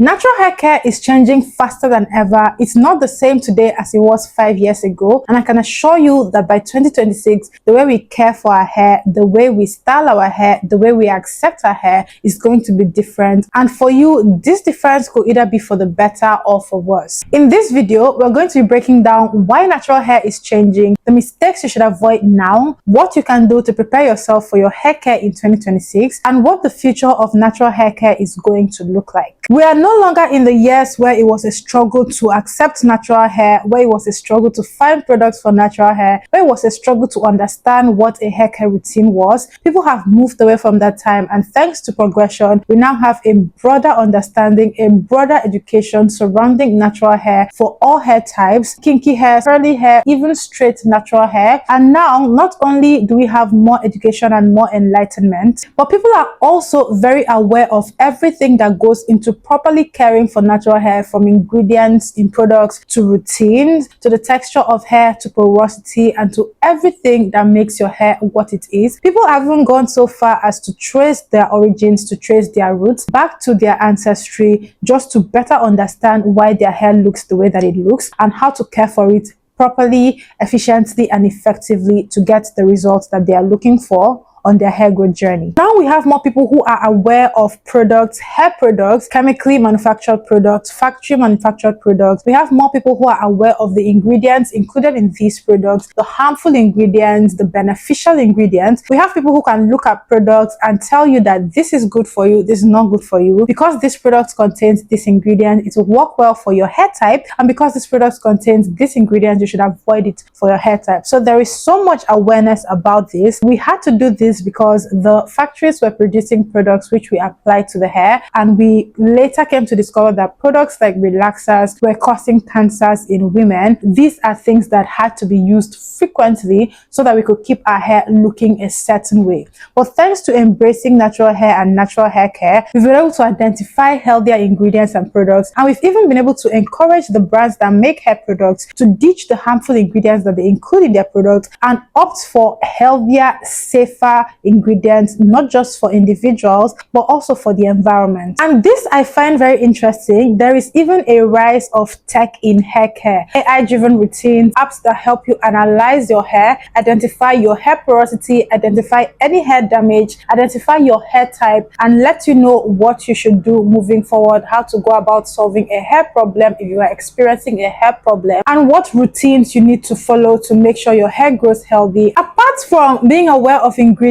Natural hair care is changing faster than ever. It's not the same today as it was 5 years ago. And I can assure you that by 2026, the way we care for our hair, the way we style our hair, the way we accept our hair is going to be different. And for you, this difference could either be for the better or for worse. In this video, we're going to be breaking down why natural hair is changing, the mistakes you should avoid now, what you can do to prepare yourself for your hair care in 2026, and what the future of natural hair care is going to look like. We are no longer in the years where it was a struggle to accept natural hair, where it was a struggle to find products for natural hair, where it was a struggle to understand what a hair care routine was. People have moved away from that time, and thanks to progression, we now have a broader understanding, a broader education surrounding natural hair for all hair types, kinky hair, curly hair, even straight natural hair. And now, not only do we have more education and more enlightenment, but people are also very aware of everything that goes into properly caring for natural hair, from ingredients in products to routines, to the texture of hair, to porosity, and to everything that makes your hair what it is. People have even gone so far as to trace their origins, to trace their roots back to their ancestry, just to better understand why their hair looks the way that it looks and how to care for it properly, efficiently, and effectively to get the results that they are looking for on their hair growth journey. Now we have more people who are aware of products, hair products, chemically manufactured products, factory manufactured products. We have more people who are aware of the ingredients included in these products, the harmful ingredients, the beneficial ingredients. We have people who can look at products and tell you that this is good for you, this is not good for you. Because this product contains this ingredient, it will work well for your hair type, and because this product contains this ingredient, you should avoid it for your hair type. So there is so much awareness about this. We had to do this because the factories were producing products which we applied to the hair, and we later came to discover that products like relaxers were causing cancers in women. These are things that had to be used frequently so that we could keep our hair looking a certain way. But thanks to embracing natural hair and natural hair care, we've been able to identify healthier ingredients and products, and we've even been able to encourage the brands that make hair products to ditch the harmful ingredients that they include in their products and opt for healthier, safer ingredients, not just for individuals but also for the environment. And this I find very interesting. There is even a rise of tech in hair care, AI-driven routines, apps that help you analyze your hair, identify your hair porosity, identify any hair damage, identify your hair type, and let you know what you should do moving forward, how to go about solving a hair problem if you are experiencing a hair problem, and what routines you need to follow to make sure your hair grows healthy. Apart from being aware of ingredients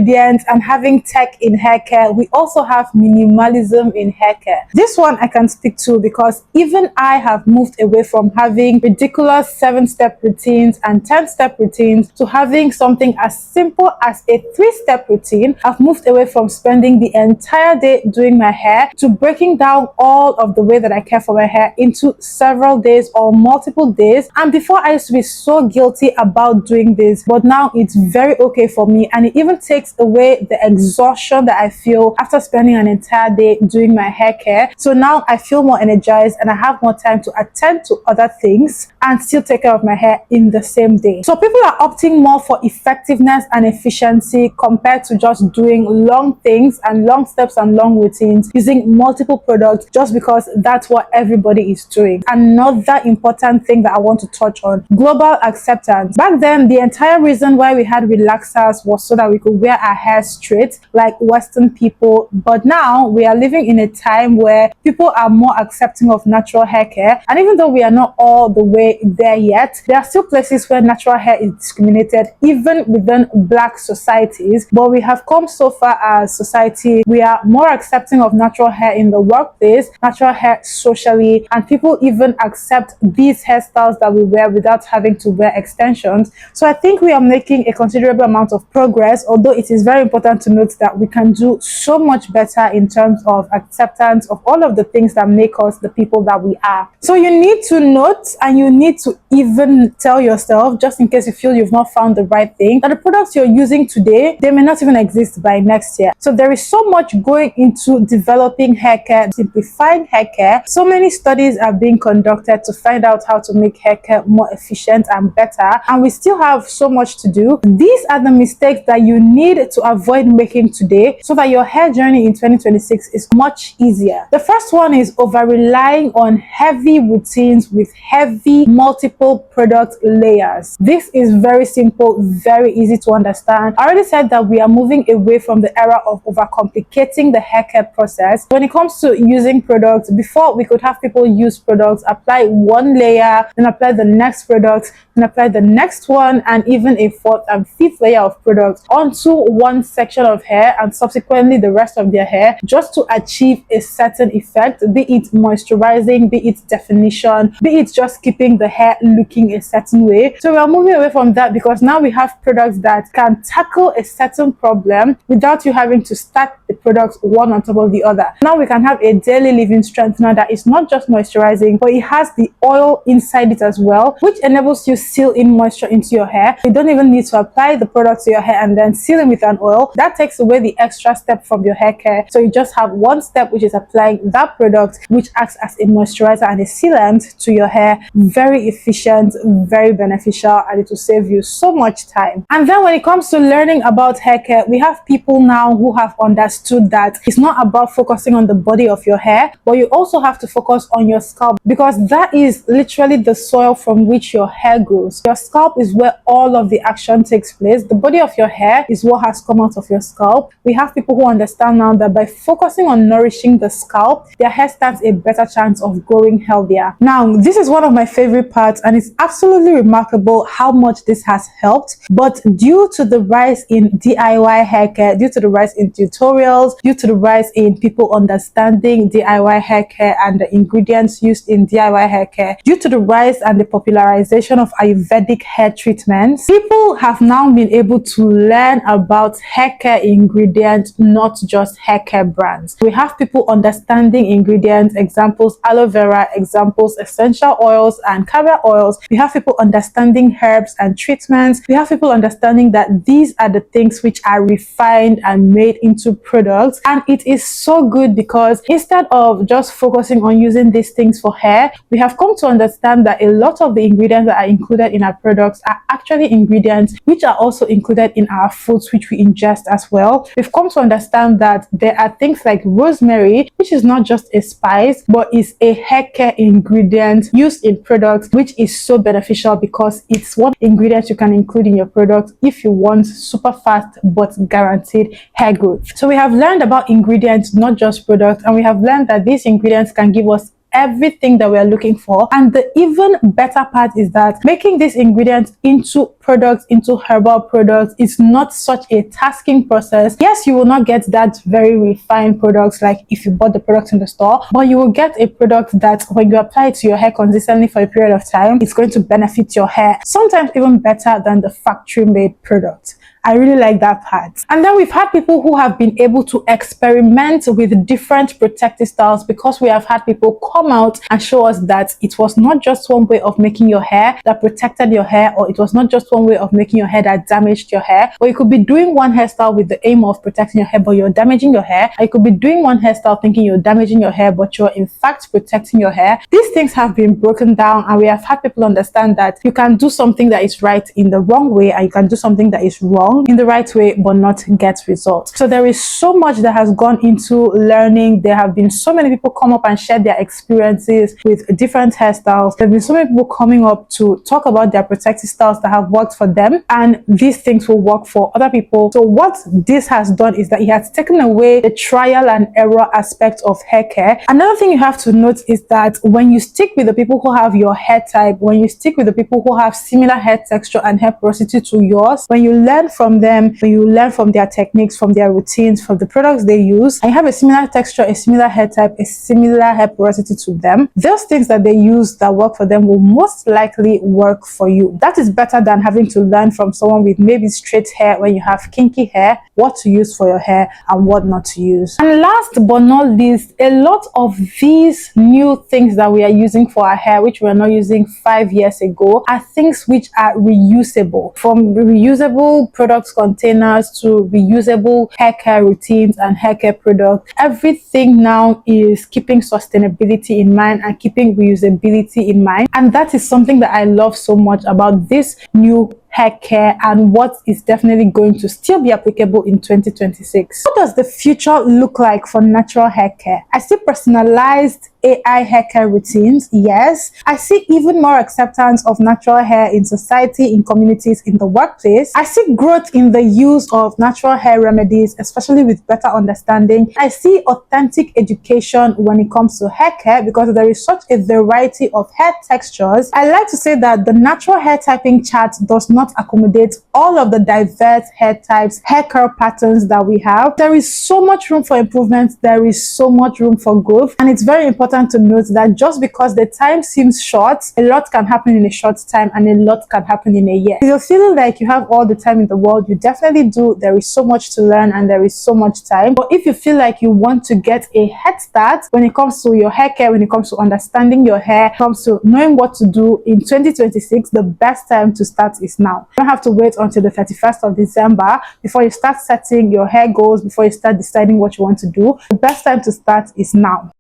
and having tech in hair care, we also have minimalism in hair care. This one I can speak to because even I have moved away from having ridiculous 7-step routines and 10-step routines to having something as simple as a 3-step routine. I've moved away from spending the entire day doing my hair to breaking down all of the way that I care for my hair into several days or multiple days. And before, I used to be so guilty about doing this, but now it's very okay for me, and it even takes away the exhaustion that I feel after spending an entire day doing my hair care. So now I feel more energized and I have more time to attend to other things and still take care of my hair in the same day. So people are opting more for effectiveness and efficiency compared to just doing long things and long steps and long routines using multiple products just because that's what everybody is doing. Another important thing that I want to touch on: global acceptance. Back then, the entire reason why we had relaxers was so that we could wear our hair straight like Western people. But now we are living in a time where people are more accepting of natural hair care, and even though we are not all the way there yet, there are still places where natural hair is discriminated, even within Black societies. But we have come so far as society. We are more accepting of natural hair in the workplace, natural hair socially, and people even accept these hairstyles that we wear without having to wear extensions. So I think we are making a considerable amount of progress, although it is very important to note that we can do so much better in terms of acceptance of all of the things that make us the people that we are. So you need to note, and you need to even tell yourself, just in case you feel you've not found the right thing, that the products you're using today, they may not even exist by next year. So there is so much going into developing hair care, simplifying hair care. So many studies are being conducted to find out how to make hair care more efficient and better, and we still have so much to do. These are the mistakes that you need need to avoid making today so that your hair journey in 2026 is much easier. The first one is over relying on heavy routines with heavy multiple product layers. This is very simple, very easy to understand. I already said that we are moving away from the era of overcomplicating the hair care process. When it comes to using products, before we could have people use products, apply one layer, then apply the next product, then apply the next one, and even a fourth and fifth layer of products onto one section of hair and subsequently the rest of their hair, just to achieve a certain effect, be it moisturizing, be it definition, be it just keeping the hair looking a certain way. So we are moving away from that because now we have products that can tackle a certain problem without you having to stack the products one on top of the other. Now we can have a daily living strengthener that is not just moisturizing, but it has the oil inside it as well, which enables you seal in moisture into your hair. You don't even need to apply the product to your hair and then seal it with an oil. That takes away the extra step from your hair care. So you just have one step, which is applying that product, which acts as a moisturizer and a sealant to your hair. Very efficient, very beneficial, and it will save you so much time. And then when it comes to learning about hair care, we have people now who have understood that it's not about focusing on the body of your hair, but you also have to focus on your scalp, because that is literally the soil from which your hair grows. Your scalp is where all of the action takes place. The body of your hair is what has come out of your scalp. We have people who understand now that by focusing on nourishing the scalp, their hair stands a better chance of growing healthier. Now, this is one of my favorite parts, and it's absolutely remarkable how much this has helped. But due to the rise in DIY hair care, due to the rise in tutorials, due to the rise in people understanding DIY hair care and the ingredients used in DIY hair care, due to the rise and the popularization of Ayurvedic hair treatments, people have now been able to learn about hair care ingredients, not just hair care brands. We have people understanding ingredients, examples aloe vera, examples essential oils and carrier oils. We have people understanding herbs and treatments. We have people understanding that these are the things which are refined and made into products. And it is so good because instead of just focusing on using these things for hair, we have come to understand that a lot of the ingredients that are included in our products are actually ingredients which are also included in our foods which we ingest as well. We've come to understand that there are things like rosemary, which is not just a spice, but is a hair care ingredient used in products, which is so beneficial because it's one ingredient you can include in your product if you want super fast but guaranteed hair growth. So we have learned about ingredients, not just products, and we have learned that these ingredients can give us everything that we are looking for. And the even better part is that making these ingredients into products, into herbal products, is not such a tasking process. Yes, you will not get that very refined products like if you bought the product in the store, but you will get a product that when you apply it to your hair consistently for a period of time, it's going to benefit your hair, sometimes even better than the factory made product. I really like that part. And then we've had people who have been able to experiment with different protective styles, because we have had people come out and show us that it was not just one way of making your hair that protected your hair, or it was not just one way of making your hair that damaged your hair, or you could be doing one hairstyle with the aim of protecting your hair but you're damaging your hair, or you could be doing one hairstyle thinking you're damaging your hair but you're in fact protecting your hair. These things have been broken down, and we have had people understand that you can do something that is right in the wrong way, and you can do something that is wrong in the right way but not get results. So there is so much that has gone into learning. There have been so many people come up and share their experiences with different hairstyles. There have been so many people coming up to talk about their protective styles that have worked for them, and these things will work for other people. So what this has done is that it has taken away the trial and error aspect of hair care. Another thing you have to note is that when you stick with the people who have your hair type, when you stick with the people who have similar hair texture and hair porosity to yours, when you learn from them, when you learn from their techniques, from their routines, from the products they use, and you have a similar texture, a similar hair type, a similar hair porosity to them, those things that they use that work for them will most likely work for you. That is better than having to learn from someone with maybe straight hair when you have kinky hair, what to use for your hair and what not to use. And last but not least, a lot of these new things that we are using for our hair, which we are not using 5 years ago, are things which are reusable. From reusable products containers to reusable hair care routines and hair care products, everything now is keeping sustainability in mind and keeping reusability in mind. And that is something that I love so much about this new hair care and what is definitely going to still be applicable in 2026. What does the future look like for natural hair care? I see personalized AI hair care routines, yes. I see even more acceptance of natural hair in society, in communities, in the workplace. I see growth in the use of natural hair remedies, especially with better understanding. I see authentic education when it comes to hair care because there is such a variety of hair textures. I like to say that the natural hair typing chart does not accommodate all of the diverse hair types, hair curl patterns that we have. There is so much room for improvement. There is so much room for growth, and it's very important to note that just because the time seems short, a lot can happen in a short time and a lot can happen in a year. If you're feeling like you have all the time in the world, you definitely do. There is so much to learn and there is so much time. But if you feel like you want to get a head start when it comes to your hair care, when it comes to understanding your hair, when it comes to knowing what to do in 2026, the best time to start is now. You don't have to wait until the 31st of December before you start setting your hair goals, before you start deciding what you want to do. The best time to start is now.